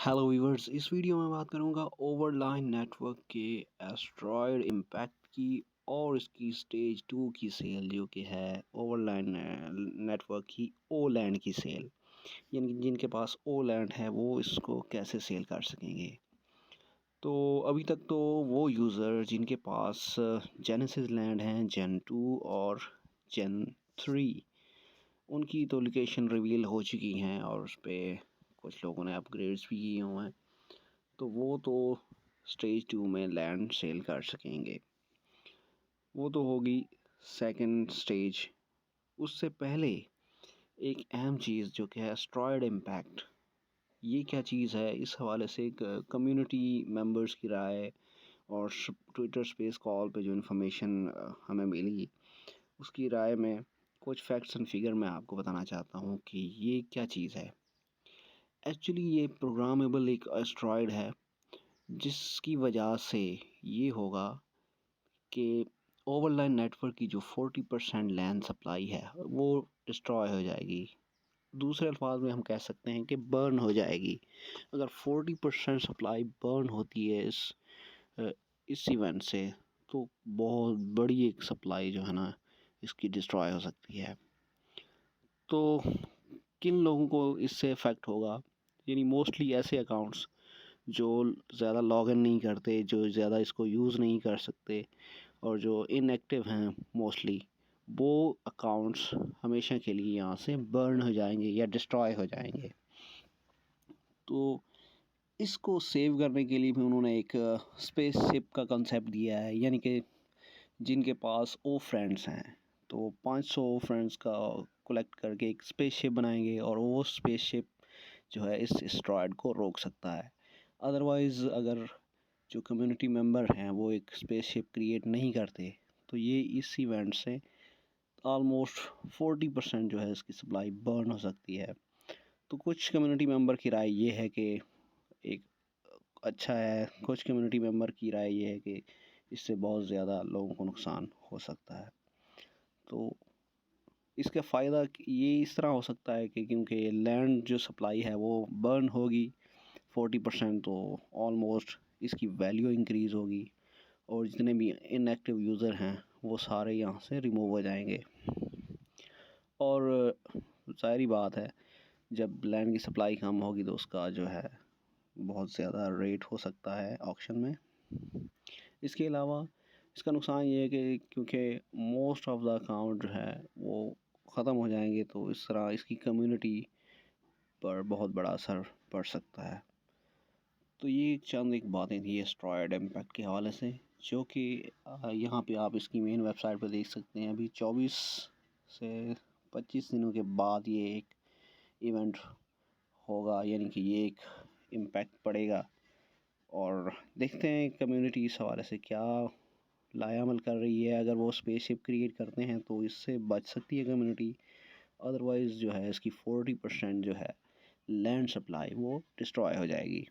Hello viewers, इस video में बात करूंगा ओवरलाइन नेटवर्क के एस्ट्रॉयड इम्पैक्ट की और इसकी स्टेज 2 की सेल जो कि है ओवरलाइन नेटवर्क की ओ लैंड की सेल, यानी कि जिनके पास ओ लैंड है वो इसको कैसे सेल कर सकेंगे। तो अभी तक तो वो यूज़र जिनके पास जेनेसिस लैंड हैं जेन 2 और जेन 3, उनकी तो लोकेशन रिवील हो चुकी हैं और उस पर कुछ लोगों ने अपग्रेड्स भी किए हुए हैं, तो वो तो स्टेज 2 में लैंड सेल कर सकेंगे। वो तो होगी सेकंड स्टेज। उससे पहले एक अहम चीज़ जो कि है एस्ट्रॉयड इम्पैक्ट, ये क्या चीज़ है, इस हवाले से एक कम्युनिटी मेंबर्स की राय और ट्विटर स्पेस कॉल पे जो इन्फॉर्मेशन हमें मिली, उसकी राय में कुछ फैक्ट्स एंड फिगर मैं आपको बताना चाहता हूँ कि ये क्या चीज़ है। एक्चुअली ये प्रोग्रामेबल एक एस्ट्रॉयड है जिसकी वजह से ये होगा कि ओवरलाइन नेटवर्क की जो 40% लैंड सप्लाई है वो डिस्ट्रॉय हो जाएगी। दूसरे अल्फाज में हम कह सकते हैं कि बर्न हो जाएगी। अगर 40% सप्लाई बर्न होती है अ, इस इवेंट से, तो बहुत बड़ी एक सप्लाई जो है ना इसकी डिस्ट्रॉय हो सकती है। तो किन लोगों को इससे इफ़ेक्ट होगा, यानी मोस्टली ऐसे अकाउंट्स जो ज़्यादा लॉगिन नहीं करते, जो ज़्यादा इसको यूज़ नहीं कर सकते और जो इनएक्टिव हैं मोस्टली, वो अकाउंट्स हमेशा के लिए यहाँ से बर्न हो जाएंगे या डिस्ट्रॉय हो जाएंगे। तो इसको सेव करने के लिए भी उन्होंने एक स्पेसशिप का कंसेप्ट दिया है, यानी कि जिनके पास ओ फ्रेंड्स हैं तो 500 ओ फ्रेंड्स का कलेक्ट करके एक स्पेसशिप बनाएंगे और वो स्पेसशिप जो है इस एस्ट्रॉयड को रोक सकता है। अदरवाइज़ अगर जो कम्युनिटी मेंबर हैं वो एक स्पेसशिप क्रिएट नहीं करते, तो ये इस इवेंट से ऑलमोस्ट 40% जो है इसकी सप्लाई बर्न हो सकती है। तो कुछ कम्युनिटी मेंबर की राय ये है कि एक अच्छा है, कुछ कम्युनिटी मेंबर की राय ये है कि इससे बहुत ज़्यादा लोगों को नुकसान हो सकता है। तो इसका फ़ायदा ये इस तरह हो सकता है कि क्योंकि लैंड जो सप्लाई है वो बर्न होगी 40%, तो ऑलमोस्ट इसकी वैल्यू इंक्रीज़ होगी और जितने भी इनएक्टिव यूज़र हैं वो सारे यहाँ से रिमूव हो जाएंगे। और ज़ाहिर बात है, जब लैंड की सप्लाई कम होगी तो उसका जो है बहुत ज़्यादा रेट हो सकता है ऑक्शन में। इसके अलावा इसका नुकसान ये है कि क्योंकि मोस्ट ऑफ द अकाउंट जो है वो ख़त्म हो जाएंगे, तो इस तरह इसकी कम्युनिटी पर बहुत बड़ा असर पड़ सकता है। तो ये चंद एक बातें थी एस्ट्रॉयड इम्पैक्ट के हवाले से, जो कि यहाँ पे आप इसकी मेन वेबसाइट पे देख सकते हैं। अभी 24 से 25 दिनों के बाद ये एक इवेंट होगा, यानी कि ये एक इम्पैक्ट पड़ेगा और देखते हैं कम्युनिटी इस हवाले से क्या लायामल कर रही है। अगर वो स्पेसशिप क्रिएट करते हैं तो इससे बच सकती है कम्युनिटी, अदरवाइज़ जो है इसकी 40% जो है लैंड सप्लाई वो डिस्ट्रॉय हो जाएगी।